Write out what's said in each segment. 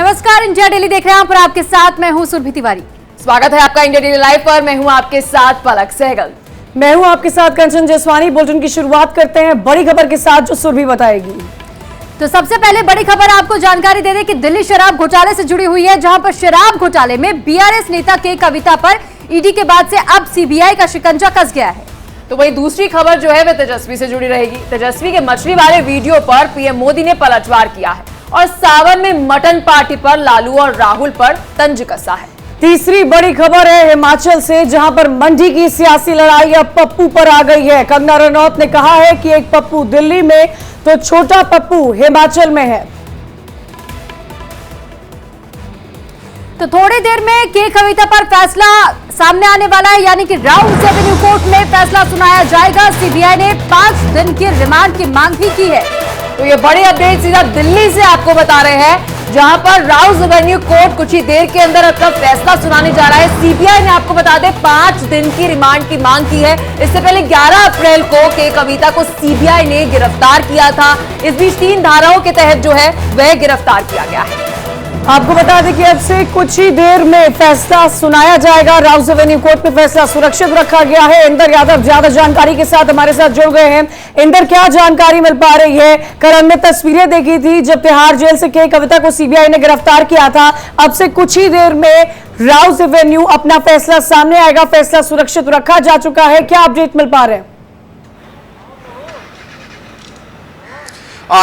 नमस्कार, India daily देख रहे हैं पर आपके साथ मैं हूं सुरभि तिवारी। स्वागत है आपका इंडिया डेली लाइव पर। मैं हूं आपके साथ पलक सहगल। मैं हूं आपके साथ कंचन जसवानी। बुलेटिन की शुरुआत करते हैं बड़ी खबर के साथ जो सुरभि बताएगी। तो सबसे पहले बड़ी खबर आपको जानकारी दे दें कि दिल्ली शराब घोटाले से जुड़ी हुई है, जहां पर शराब घोटाले में बीआरएस नेता के कविता पर ईडी के बाद से अब सीबीआई का शिकंजा कस गया है। तो वही दूसरी खबर जो है वह तेजस्वी से जुड़ी रहेगी। तेजस्वी के मछली वाले वीडियो पर पीएम मोदी ने पलटवार किया है और सावन में मटन पार्टी पर लालू और राहुल पर तंज कसा है। तीसरी बड़ी खबर है हिमाचल से, जहां पर मंडी की सियासी लड़ाई अब पप्पू पर आ गई है। कंगना रनौत ने कहा है कि एक पप्पू दिल्ली में तो छोटा पप्पू हिमाचल में है। तो थोड़ी देर में के कविता पर फैसला सामने आने वाला है, यानी कि राउज एवेन्यू कोर्ट में फैसला सुनाया जाएगा। सीबीआई ने 5 दिन की रिमांड की मांग भी की है। तो ये बड़े अपडेट सीधा दिल्ली से आपको बता रहे हैं, जहां पर राउज एवेन्यू कोर्ट कुछ ही देर के अंदर अपना फैसला सुनाने जा रहा है। सीबीआई ने आपको बता दें 5 दिन की रिमांड की मांग की है। इससे पहले 11 अप्रैल को के कविता को सीबीआई ने गिरफ्तार किया था। इस बीच 3 धाराओं के तहत जो है वह गिरफ्तार किया गया है। आपको बता दें कि अब से कुछ ही देर में फैसला सुनाया जाएगा। राउज एवेन्यू कोर्ट में फैसला सुरक्षित रखा गया है। इंदर यादव ज्यादा जानकारी के साथ हमारे साथ जुड़ गए हैं। इंदर, क्या जानकारी मिल पा रही है? कल हमने तस्वीरें देखी थी जब तिहाड़ जेल से के कविता को सीबीआई ने गिरफ्तार किया था। अब से कुछ ही देर में राउज एवेन्यू अपना फैसला सामने आएगा। फैसला सुरक्षित रखा जा चुका है, क्या अपडेट मिल पा रहे हैं?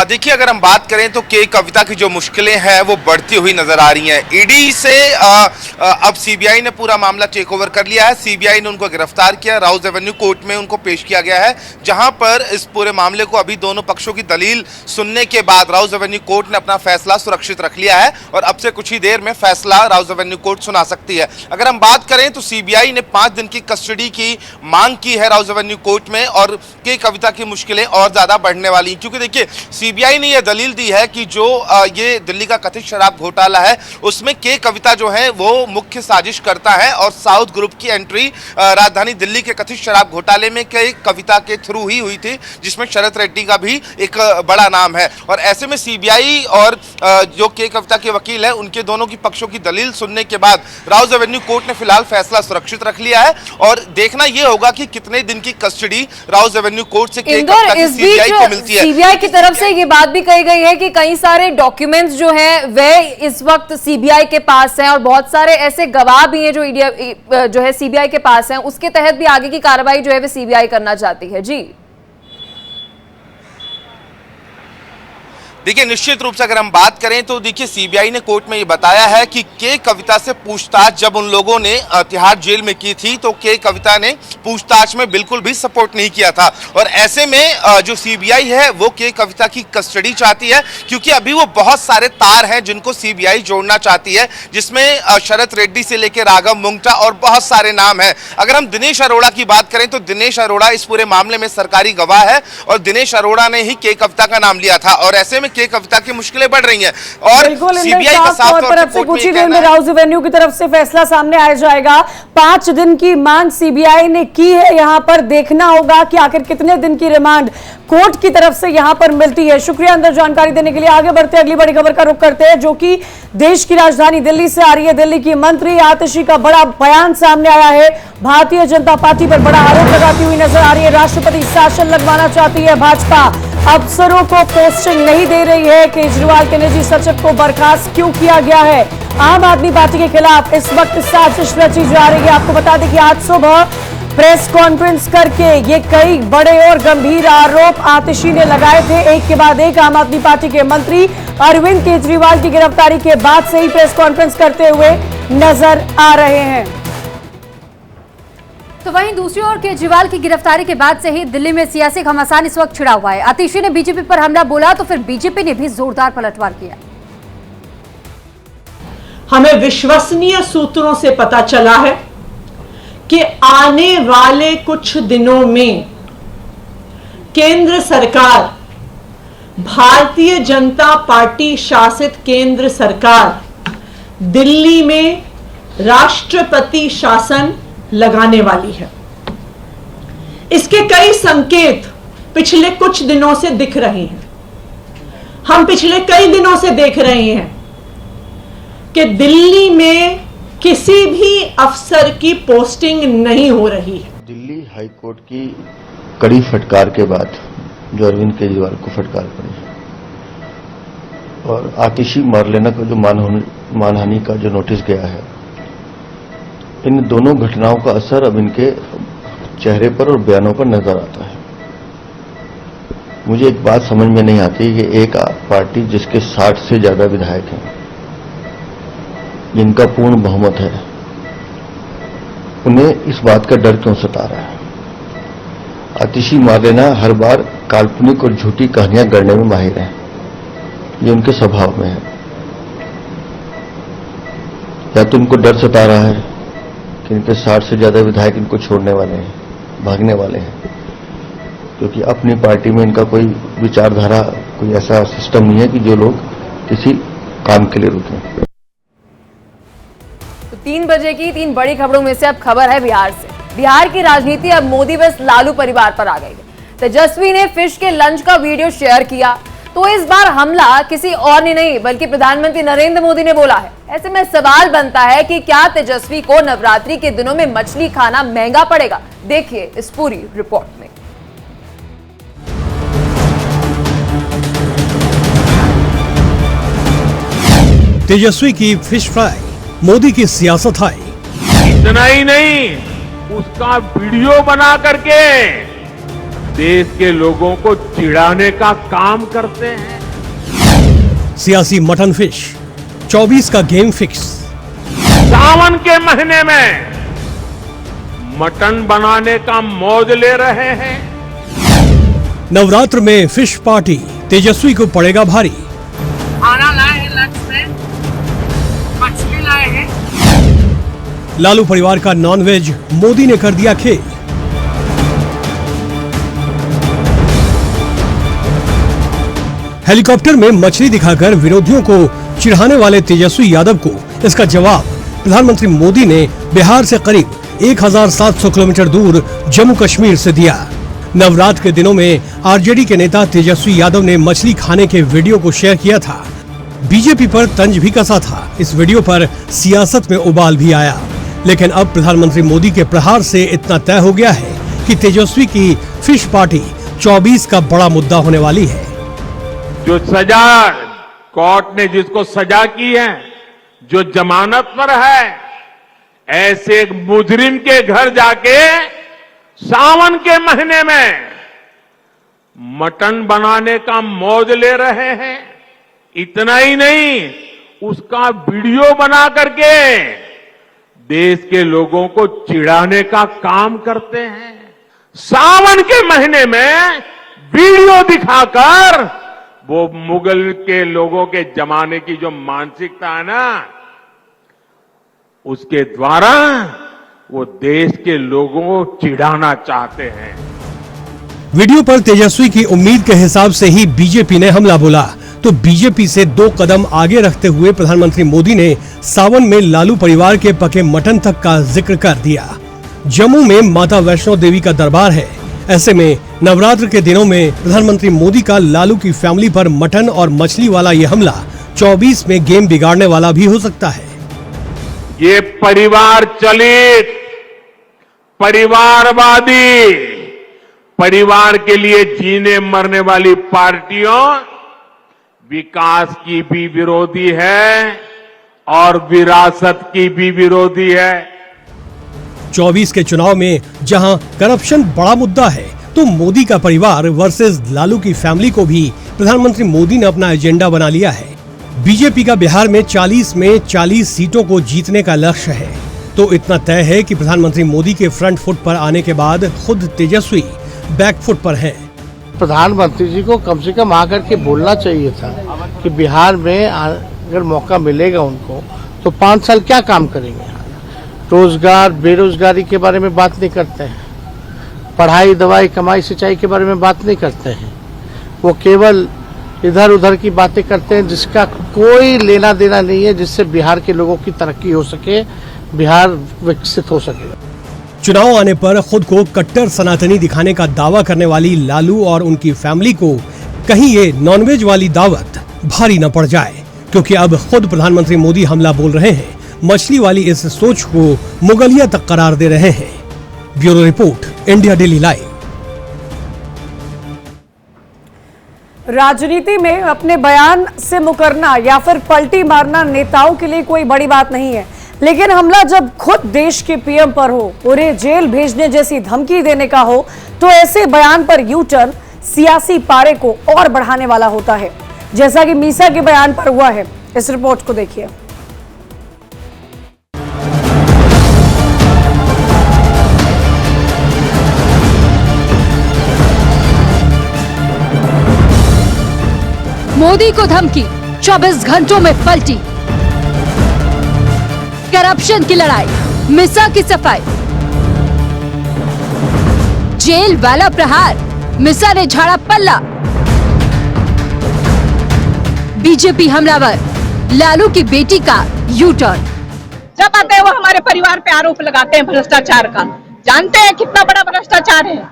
देखिए, अगर हम बात करें तो के कविता की जो मुश्किलें हैं वो बढ़ती हुई नजर आ रही हैं। ईडी से अब सीबीआई ने पूरा मामला टेक ओवर कर लिया है। सीबीआई ने उनको गिरफ्तार किया, राउज एवेन्यू कोर्ट में उनको पेश किया गया है, जहां पर इस पूरे मामले को अभी दोनों पक्षों की दलील सुनने के बाद राउज एवेन्यू कोर्ट ने अपना फैसला सुरक्षित रख लिया है और अब से कुछ ही देर में फैसला राउज एवेन्यू कोर्ट सुना सकती है। अगर हम बात करें तो सीबीआई ने 5 दिन की कस्टडी की मांग की है राउज एवेन्यू कोर्ट में, और के कविता की मुश्किलें और ज्यादा बढ़ने वाली, क्योंकि देखिए सीबीआई ने यह दलील दी है कि जो ये दिल्ली का कथित शराब घोटाला है उसमें के कविता जो है वो मुख्य साजिश करता है और साउथ ग्रुप की एंट्री राजधानी दिल्ली के कथित शराब घोटाले में के कविता के थ्रू ही हुई थी, जिसमें शरत रेड्डी का भी एक बड़ा नाम है। और ऐसे में सीबीआई और जो के कविता के वकील है उनके दोनों की पक्षों की दलील सुनने के बाद राउज एवेन्यू कोर्ट ने फिलहाल फैसला सुरक्षित रख लिया है और देखना यह होगा कि कितने दिन की कस्टडी राउज एवेन्यू कोर्ट से के कविता की सीबीआई को मिलती है। सीबीआई की तरफ से ये बात भी कही गई है कि कई सारे डॉक्यूमेंट्स जो हैं वह इस वक्त सीबीआई के पास हैं और बहुत सारे ऐसे गवाह भी हैं जो है सीबीआई के पास हैं। उसके तहत भी आगे की कार्रवाई जो है वह सीबीआई करना चाहती है। जी देखिए, निश्चित रूप से अगर हम बात करें तो देखिए सीबीआई ने कोर्ट में ये बताया है कि के कविता से पूछताछ जब उन लोगों ने तिहाड़ जेल में की थी तो के कविता ने पूछताछ में बिल्कुल भी सपोर्ट नहीं किया था। और ऐसे में जो सीबीआई है वो के कविता की कस्टडी चाहती है, क्योंकि अभी वो बहुत सारे तार हैं जिनको सीबीआई जोड़ना चाहती है, जिसमें शरत रेड्डी से लेकर राघव मुंगटा और बहुत सारे नाम हैं। अगर हम दिनेश अरोड़ा की बात करें तो दिनेश अरोड़ा इस पूरे मामले में सरकारी गवाह है और दिनेश अरोड़ा ने ही के कविता का नाम लिया था और ऐसे में के कविता की मुश्किलें बढ़ रही हैं। और सीबीआई का साफ तौर पर से कुछ ही देर में राउज एवेन्यू की तरफ से फैसला सामने आ जाएगा। 5 दिन की मांग सीबीआई ने की है। यहां पर देखना होगा कि आखिर कितने दिन की रिमांड कोर्ट की तरफ से यहां पर मिलती है। शुक्रिया अंदर जानकारी देने के लिए। आगे बढ़ते अगली बड़ी खबर का रुख करते हैं, जो कि देश की राजधानी दिल्ली से आ रही है। दिल्ली की मंत्री आतिशी का बड़ा बयान सामने आया है। भारतीय जनता पार्टी पर बड़ा आरोप लगाती हुई नजर आ रही है। राष्ट्रपति शासन लगवाना चाहती है भाजपा, अफसरों को पोस्टिंग नहीं दे रही है। केजरीवाल के निजी सचिव को बर्खास्त क्यों किया गया है? आम आदमी पार्टी के खिलाफ इस वक्त साजिश रची जा रही है। आपको बता दें कि आज सुबह प्रेस कॉन्फ्रेंस करके ये कई बड़े और गंभीर आरोप आतिशी ने लगाए थे। एक के बाद एक आम आदमी पार्टी के मंत्री अरविंद केजरीवाल की गिरफ्तारी के बाद से ही प्रेस कॉन्फ्रेंस करते हुए नजर आ रहे हैं। तो वहीं दूसरी ओर केजरीवाल की गिरफ्तारी के बाद से ही दिल्ली में सियासी घमासान इस वक्त छिड़ा हुआ है। आतिशी ने बीजेपी पर हमला बोला तो फिर बीजेपी ने भी जोरदार पलटवार किया। हमें विश्वसनीय सूत्रों से पता चला है कि आने वाले कुछ दिनों में केंद्र सरकार, भारतीय जनता पार्टी शासित केंद्र सरकार दिल्ली में राष्ट्रपति शासन लगाने वाली है। इसके कई संकेत पिछले कुछ दिनों से दिख रहे हैं। हम पिछले कई दिनों से देख रहे हैं कि दिल्ली में किसी भी अफसर की पोस्टिंग नहीं हो रही है। दिल्ली हाई कोर्ट की कड़ी फटकार के बाद जो अरविंद केजरीवाल को फटकार पड़ी और आतिशी मारलेना का जो मानहानि का जो नोटिस गया है, इन दोनों घटनाओं का असर अब इनके चेहरे पर और बयानों पर नजर आता है। मुझे एक बात समझ में नहीं आती कि एक पार्टी जिसके 60 से ज्यादा विधायक हैं, जिनका पूर्ण बहुमत है, उन्हें इस बात का डर क्यों सता रहा है। आतिशी मारलेना हर बार काल्पनिक और झूठी कहानियां गढ़ने में माहिर हैं, ये उनके स्वभाव में है। या तो उनको डर सता रहा है कि इनके 60 से ज्यादा विधायक इनको छोड़ने वाले हैं, भागने वाले हैं, क्योंकि अपनी पार्टी में इनका कोई विचारधारा, कोई ऐसा सिस्टम नहीं है कि जो लोग किसी काम के लिए रुकें। तो 3 बजे की 3 बड़ी खबरों में से अब खबर है बिहार से। बिहार की राजनीति अब मोदी बस लालू परिवार पर आ गई है। तेजस्वी ने फिश के लंच का वीडियो शेयर किया तो इस बार हमला किसी और ने नहीं बल्कि प्रधानमंत्री नरेंद्र मोदी ने बोला है। ऐसे में सवाल बनता है कि क्या तेजस्वी को नवरात्रि के दिनों में मछली खाना महंगा पड़ेगा? देखिए इस पूरी रिपोर्ट में। तेजस्वी की फिश फ्राई, मोदी की सियासत हाई। इतना ही नहीं, उसका वीडियो बना करके देश के लोगों को चिढ़ाने का काम करते हैं। सियासी मटन फिश, 24 का गेम फिक्स। सावन के महीने में मटन बनाने का मौज ले रहे हैं। नवरात्र में फिश पार्टी, तेजस्वी को पड़ेगा भारी। खाना लाए हैं, लंच में मछली लाए हैं। लालू परिवार का नॉनवेज मोदी ने कर दिया खेल। हेलीकॉप्टर में मछली दिखाकर विरोधियों को चिढ़ाने वाले तेजस्वी यादव को इसका जवाब प्रधानमंत्री मोदी ने बिहार से करीब 1700 किलोमीटर दूर जम्मू कश्मीर से दिया। नवरात्र के दिनों में आरजेडी के नेता तेजस्वी यादव ने मछली खाने के वीडियो को शेयर किया था। बीजेपी पर तंज भी कसा था। इस वीडियो पर सियासत में उबाल भी आया, लेकिन अब प्रधानमंत्री मोदी के प्रहार से इतना तय हो गया है कि तेजस्वी की फिश पार्टी 24 का बड़ा मुद्दा होने वाली है। जो सजा कोर्ट ने जिसको सजा की है, जो जमानत पर है, ऐसे एक मुजरिम के घर जाके सावन के महीने में मटन बनाने का मौज ले रहे हैं। इतना ही नहीं, उसका वीडियो बना करके देश के लोगों को चिढ़ाने का काम करते हैं। सावन के महीने में वीडियो दिखाकर वो मुगल के लोगों के जमाने की जो मानसिकता है ना, उसके द्वारा वो देश के लोगों को चिढ़ाना चाहते हैं। वीडियो पर तेजस्वी की उम्मीद के हिसाब से ही बीजेपी ने हमला बोला, तो बीजेपी से 2 कदम आगे रखते हुए प्रधानमंत्री मोदी ने सावन में लालू परिवार के पके मटन तक का जिक्र कर दिया। जम्मू में माता वैष्णो देवी का दरबार है। ऐसे में नवरात्र के दिनों में प्रधानमंत्री मोदी का लालू की फैमिली पर मटन और मछली वाला ये हमला 24 में गेम बिगाड़ने वाला भी हो सकता है। ये परिवार चलित, परिवारवादी, परिवार के लिए जीने मरने वाली पार्टियों विकास की भी विरोधी है और विरासत की भी विरोधी है। 24 के चुनाव में जहां करप्शन बड़ा मुद्दा है, तो मोदी का परिवार वर्सेस लालू की फैमिली को भी प्रधानमंत्री मोदी ने अपना एजेंडा बना लिया है। बीजेपी का बिहार में 40 सीटों को जीतने का लक्ष्य है, तो इतना तय है कि प्रधानमंत्री मोदी के फ्रंट फुट पर आने के बाद खुद तेजस्वी बैक फुट पर हैं। प्रधानमंत्री जी को कम से कम आकर के बोलना चाहिए था कि बिहार में अगर मौका मिलेगा उनको तो 5 साल क्या काम करेंगे। रोजगार, बेरोजगारी के बारे में बात नहीं करते हैं, पढ़ाई, दवाई, कमाई, सिंचाई के बारे में बात नहीं करते हैं। वो केवल इधर उधर की बातें करते हैं जिसका कोई लेना देना नहीं है, जिससे बिहार के लोगों की तरक्की हो सके, बिहार विकसित हो सके। चुनाव आने पर खुद को कट्टर सनातनी दिखाने का दावा करने वाली लालू और उनकी फैमिली को कहीं ये नॉनवेज वाली दावत भारी न पड़ जाए। क्योंकि अब खुद प्रधानमंत्री मोदी हमला बोल रहे हैं, मछली वाली इस सोच को मुगलिया तक करार दे रहे हैं। Bureau report, India daily live. राजनीति में अपने बयान से मुकरना या फिर पलटी मारना नेताओं के लिए कोई बड़ी बात नहीं है, लेकिन हमला जब खुद देश के पीएम पर हो, उन्हें जेल भेजने जैसी धमकी देने का हो, तो ऐसे बयान पर यू टर्न सियासी पारे को और बढ़ाने वाला होता है, जैसा कि मीसा के बयान पर हुआ है। इस रिपोर्ट को देखिए। मोदी को धमकी, 24 घंटों में पलटी। करप्शन की लड़ाई, मिसा की सफाई। जेल वाला प्रहार, मिसा ने झाड़ा पल्ला। बीजेपी हमलावर, लालू की बेटी का यू टर्न। जब आते हैं वो हमारे परिवार पे आरोप लगाते हैं भ्रष्टाचार का। जानते हैं कितना बड़ा भ्रष्टाचार है।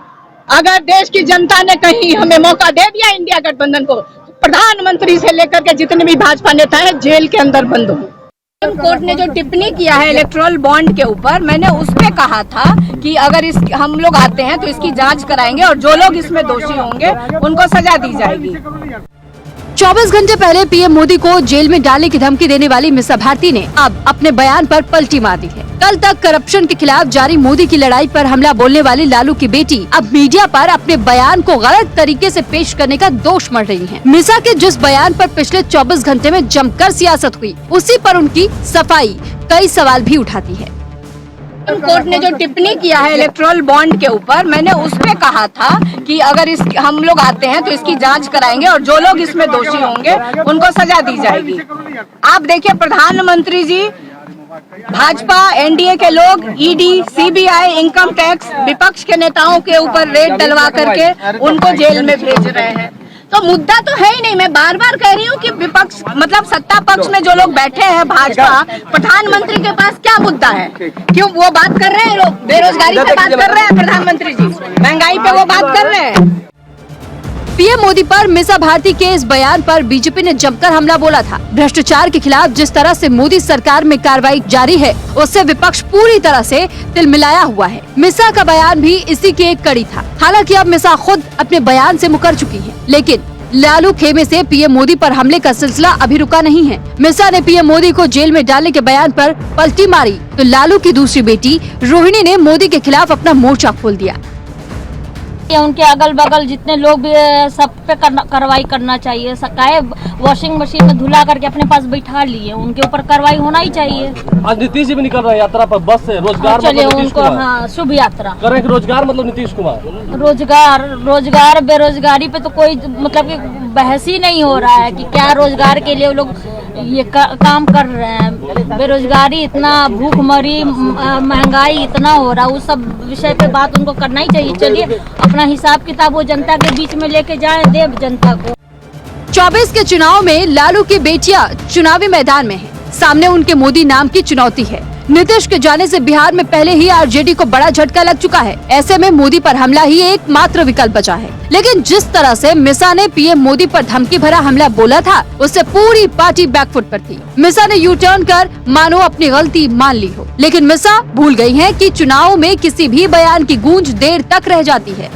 अगर देश की जनता ने कहीं हमें मौका दे दिया इंडिया गठबंधन को, प्रधानमंत्री से लेकर के जितने भी भाजपा नेता हैं जेल के अंदर बंद हो। सुप्रीम कोर्ट ने जो टिप्पणी किया है इलेक्टोरल बॉन्ड के ऊपर, मैंने उस पे कहा था कि अगर हम लोग आते हैं तो इसकी जांच कराएंगे और जो लोग इसमें दोषी होंगे उनको सजा दी जाएगी। 24 घंटे पहले पीएम मोदी को जेल में डालने की धमकी देने वाली मीसा भारती ने अब अपने बयान पर पलटी मार दी है। कल तक करप्शन के खिलाफ जारी मोदी की लड़ाई पर हमला बोलने वाली लालू की बेटी अब मीडिया पर अपने बयान को गलत तरीके से पेश करने का दोष मढ़ रही है। मीसा के जिस बयान पर पिछले 24 घंटे में जमकर सियासत हुई, उसी पर उनकी सफाई कई सवाल भी उठाती है। सुप्रीम कोर्ट ने जो टिप्पणी किया है इलेक्टोरल बॉन्ड के ऊपर, मैंने उस पे कहा था कि अगर हम लोग आते हैं तो इसकी जांच कराएंगे और जो लोग इसमें दोषी होंगे उनको सजा दी जाएगी। आप देखिए प्रधानमंत्री जी, भाजपा एनडीए के लोग ईडी, सीबीआई, इनकम टैक्स, विपक्ष के नेताओं के ऊपर रेड डलवा करके उनको जेल में भेज रहे हैं। तो मुद्दा तो है ही नहीं। मैं बार बार कह रही हूँ कि विपक्ष मतलब सत्ता पक्ष में जो लोग बैठे हैं भाजपा, प्रधानमंत्री के पास क्या मुद्दा है? क्यों वो बात कर रहे हैं? लोग बेरोजगारी पे बात कर रहे हैं प्रधानमंत्री जी, महंगाई पे वो बात कर रहे हैं। पीएम मोदी पर मीसा भारती के इस बयान पर बीजेपी ने जमकर हमला बोला था। भ्रष्टाचार के खिलाफ जिस तरह से मोदी सरकार में कार्रवाई जारी है, उससे विपक्ष पूरी तरह से तिलमिलाया हुआ है। मीसा का बयान भी इसी की एक कड़ी था। हालांकि अब मीसा खुद अपने बयान से मुकर चुकी है, लेकिन लालू खेमे से पीएम मोदी पर हमले का सिलसिला अभी रुका नहीं है। मीसा ने पीएम मोदी को जेल में डालने के बयान पर पलटी मारी तो लालू की दूसरी बेटी रोहिणी ने मोदी के खिलाफ अपना मोर्चा खोल दिया। उनके अगल बगल जितने लोग भी सब पे कार्रवाई करना चाहिए। सकाए वॉशिंग मशीन में धुला करके अपने पास बैठा लिए, उनके ऊपर कार्रवाई होना ही चाहिए। आज नीतीश जी भी निकल रहे हैं यात्रा पर, बस से रोजगार चलिए उनको, हाँ, शुभ यात्रा करें। रोजगार मतलब नीतीश कुमार, रोजगार बेरोजगारी पे तो कोई मतलब कि बहस ही नहीं हो रहा है कि क्या रोजगार के लिए वो लोग ये काम कर रहे हैं। बेरोजगारी इतना, भूखमरी, महंगाई इतना हो रहा है, उस सब विषय पे बात उनको करना ही चाहिए। चलिए अपना हिसाब किताब वो जनता के बीच में लेके जाए, देव जनता को। 24 के चुनाव में लालू की बेटियां चुनावी मैदान में हैं। सामने उनके मोदी नाम की चुनौती है। नीतीश के जाने से बिहार में पहले ही आरजेडी को बड़ा झटका लग चुका है। ऐसे में मोदी पर हमला ही एकमात्र विकल्प बचा है। लेकिन जिस तरह से मीसा ने पीएम मोदी पर धमकी भरा हमला बोला था, उससे पूरी पार्टी बैकफुट पर थी। मीसा ने यू टर्न कर मानो अपनी गलती मान ली हो, लेकिन मीसा भूल गई है कि चुनाव में किसी भी बयान की गूंज देर तक रह जाती है।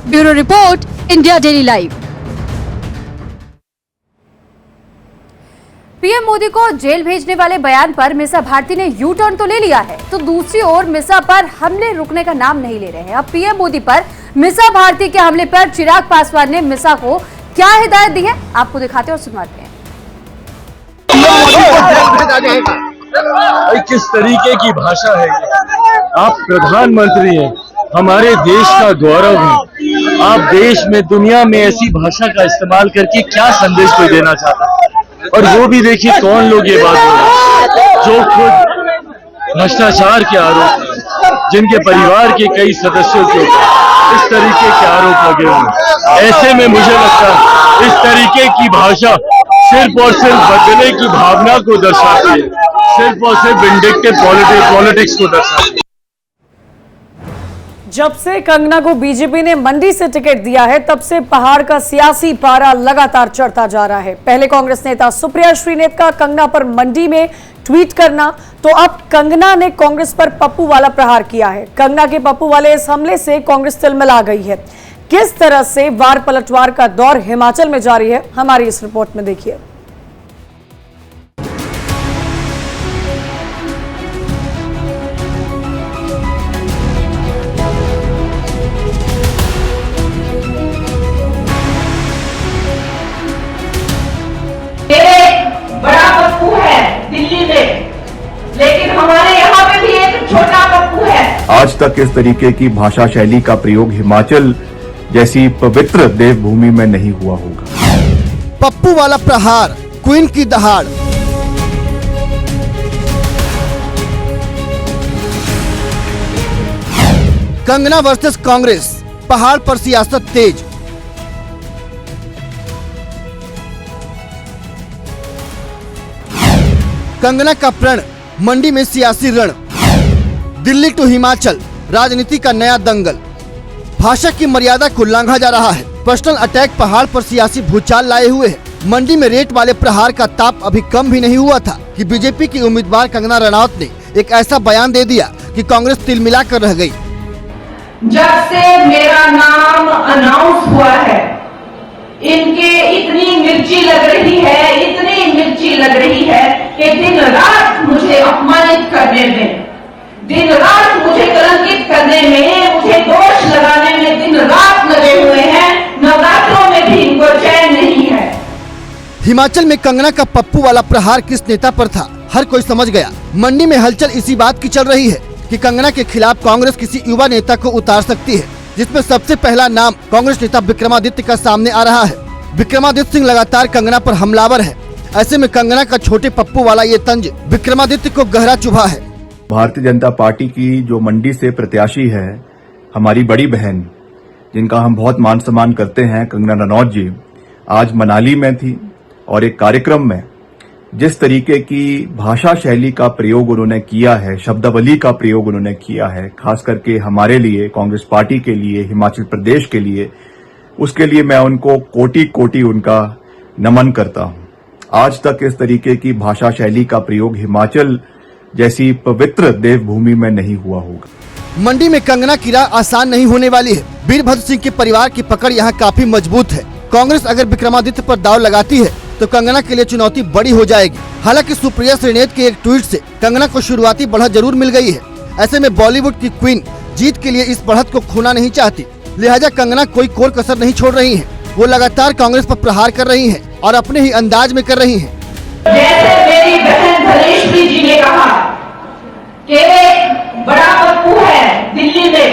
Bureau report, India daily live. PM Modi को जेल भेजने वाले बयान पर मीसा भारती ने यू टर्न तो ले लिया है, तो दूसरी ओर मीसा पर हमले रुकने का नाम नहीं ले रहे हैं। अब पीएम मोदी पर मीसा भारती के हमले पर चिराग पासवान ने मीसा को क्या हिदायत दी है, आपको दिखाते और सुनाते हैं। किस तरीके की भाषा है ये? आप प्रधानमंत्री हैं, हमारे देश का गौरव है। आप देश में, दुनिया में ऐसी भाषा का इस्तेमाल करके क्या संदेश कोई देना चाहता है? और वो भी देखिए कौन लोग ये बात बोल रहे हैं जो खुद भ्रष्टाचार के आरोप, जिनके परिवार के कई सदस्यों के इस तरीके के आरोप लगे हुए। ऐसे में मुझे लगता है इस तरीके की भाषा सिर्फ और सिर्फ बदले की भावना को दर्शाती है, सिर्फ और सिर्फ विंडिक्टिव पॉलिटिक्स को दर्शाती है। जब से कंगना को बीजेपी ने मंडी से टिकट दिया है तब से पहाड़ का सियासी पारा लगातार चढ़ता जा रहा है। पहले कांग्रेस नेता सुप्रिया श्रीनेत का कंगना पर मंडी में ट्वीट करना, तो अब कंगना ने कांग्रेस पर पप्पू वाला प्रहार किया है। कंगना के पप्पू वाले इस हमले से कांग्रेस तिलमिला गई है। किस तरह से वार पलटवार का दौर हिमाचल में जारी है, हमारी इस रिपोर्ट में देखिए। बड़ा पप्पू है दिल्ली में, लेकिन हमारे यहाँ पे भी एक छोटा पप्पू है। आज तक इस तरीके की भाषा शैली का प्रयोग हिमाचल जैसी पवित्र देवभूमि में नहीं हुआ होगा। पप्पू वाला प्रहार, क्वीन की दहाड़। कंगना वर्सेस कांग्रेस, पहाड़ पर सियासत तेज। कंगना का प्रण, मंडी में सियासी रण। दिल्ली टू हिमाचल, राजनीति का नया दंगल। भाषा की मर्यादा को लांघा जा रहा है। पर्सनल अटैक पहाड़ पर सियासी भूचाल लाए हुए है। मंडी में रेट वाले प्रहार का ताप अभी कम भी नहीं हुआ था कि बीजेपी की उम्मीदवार कंगना रनौत ने एक ऐसा बयान दे दिया कि कांग्रेस तिलमिला कर रह गई। जब से मेरा नाम अनाउंस हुआ है, इनके इतनी मिर्ची लग रही है, इतनी मिर्ची लग रही है कि दिन रात मुझे अपमानित करने में, दिन रात मुझे कलंकित करने में, मुझे दोष लगाने में दिन रात लगे हुए हैं। नवरात्रों में भी इनको चैन नहीं है। हिमाचल में कंगना का पप्पू वाला प्रहार किस नेता पर था, हर कोई समझ गया। मंडी में हलचल इसी बात की चल रही है कि कंगना के खिलाफ कांग्रेस किसी युवा नेता को उतार सकती है, जिसमें सबसे पहला नाम कांग्रेस नेता विक्रमादित्य का सामने आ रहा है। विक्रमादित्य सिंह लगातार कंगना पर हमलावर है। ऐसे में कंगना का छोटे पप्पू वाला ये तंज विक्रमादित्य को गहरा चुभा है। भारतीय जनता पार्टी की जो मंडी से प्रत्याशी है, हमारी बड़ी बहन, जिनका हम बहुत मान सम्मान करते हैं, कंगना रनौत जी, आज मनाली में थी और एक कार्यक्रम में जिस तरीके की भाषा शैली का प्रयोग उन्होंने किया है, शब्दावली का प्रयोग उन्होंने किया है, खास करके हमारे लिए, कांग्रेस पार्टी के लिए, हिमाचल प्रदेश के लिए, उसके लिए मैं उनको कोटि कोटि उनका नमन करता हूं। आज तक इस तरीके की भाषा शैली का प्रयोग हिमाचल जैसी पवित्र देवभूमि में नहीं हुआ होगा। मंडी में कंगना की राह आसान नहीं होने वाली है। वीरभद्र सिंह के परिवार की पकड़ यहाँ काफी मजबूत है। कांग्रेस अगर विक्रमादित्य पर दाव लगाती है तो कंगना के लिए चुनौती बड़ी हो जाएगी। हालांकि सुप्रिया श्रीनेत के एक ट्वीट से कंगना को शुरुआती बढ़त जरूर मिल गई है। ऐसे में बॉलीवुड की क्वीन जीत के लिए इस बढ़त को खोना नहीं चाहती, लिहाजा कंगना कोई कोर कसर नहीं छोड़ रही है। वो लगातार कांग्रेस पर प्रहार कर रही है और अपने ही अंदाज में कर रही है। जैसे मेरी बहन धनेश्वरी जी ने कहा कि बड़ा पप्पू है दिल्ली में,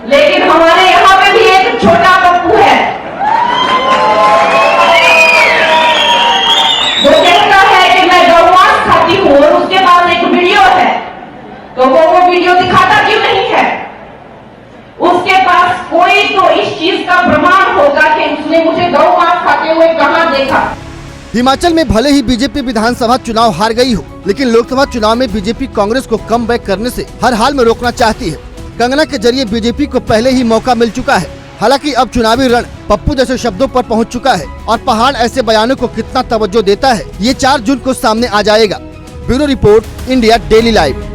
लेकिन हमारे यहाँ पे भी एक छोटा पप्पू है। वो कहता है कि मैं गौमांस खाती हूँ और उसके पास एक वीडियो है, तो वो वीडियो दिखाता क्यों नहीं है? उसके पास कोई तो इस चीज का प्रमाण होगा कि उसने मुझे गौमांस खाते हुए कहां देखा। हिमाचल में भले ही बीजेपी विधानसभा चुनाव हार गई हो, लेकिन लोकसभा चुनाव में बीजेपी कांग्रेस को कम बैक करने से हर हाल में रोकना चाहती है। कंगना के जरिए बीजेपी को पहले ही मौका मिल चुका है। हालांकि अब चुनावी रण पप्पू जैसे शब्दों पर पहुंच चुका है और पहाड़ ऐसे बयानों को कितना तवज्जो देता है, ये 4 जून को सामने आ जाएगा। Bureau report, India daily live.